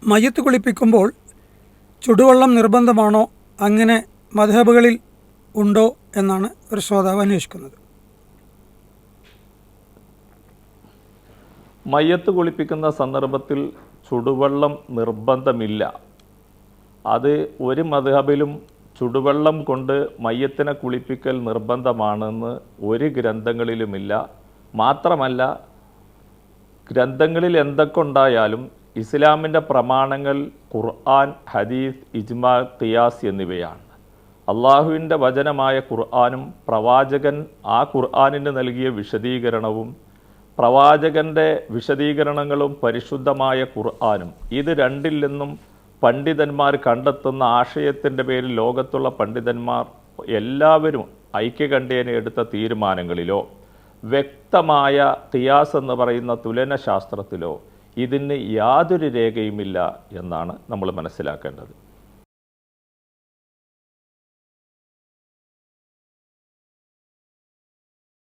മയ്യത്ത് കുളിപ്പിക്കുമ്പോൾ ചുടുവെള്ളം നിർബന്ധമാണോ, അങ്ങനെ മദ്ഹബുകളിൽ ഉണ്ടോ എന്നാണ് ഒരു ശ്രോതാവ് അന്വേഷിക്കുന്നത്. മയ്യത്ത് കുളിപ്പിക്കുന്ന സന്ദർഭത്തിൽ ചുടുവെള്ളം നിർബന്ധമില്ല. അത് ഒരു മദ്ഹബിലും ചുടുവെള്ളം കൊണ്ട് മയ്യത്തിനെ കുളിപ്പിക്കൽ നിർബന്ധമാണെന്ന് ഒരു ഗ്രന്ഥങ്ങളിലുമില്ല. മാത്രമല്ല, ഗ്രന്ഥങ്ങളിൽ എന്തൊക്കെ ഉണ്ടായാലും ഇസ്ലാമിൻ്റെ പ്രമാണങ്ങൾ ഖുർആൻ, ഹദീസ്, ഇജ്മാ, ഖിയാസ് എന്നിവയാണ്. അള്ളാഹുവിൻ്റെ വചനമായ ഖുർആനും പ്രവാചകൻ ആ ഖുർആനിന് നൽകിയ വിശദീകരണവും പ്രവാചകൻ്റെ വിശദീകരണങ്ങളും പരിശുദ്ധമായ ഖുർആനും, ഇത് രണ്ടിൽ നിന്നും പണ്ഡിതന്മാർ കണ്ടെത്തുന്ന ആശയത്തിൻ്റെ പേരിൽ ലോകത്തുള്ള പണ്ഡിതന്മാർ എല്ലാവരും ഐക്യകണ്ഠേന എടുത്ത തീരുമാനങ്ങളിലോ വ്യക്തമായ ഖിയാസ് എന്ന് പറയുന്ന തുലനശാസ്ത്രത്തിലോ ഇതിന് യാതൊരു രേഖയുമില്ല എന്നാണ് നമ്മൾ മനസ്സിലാക്കേണ്ടത്.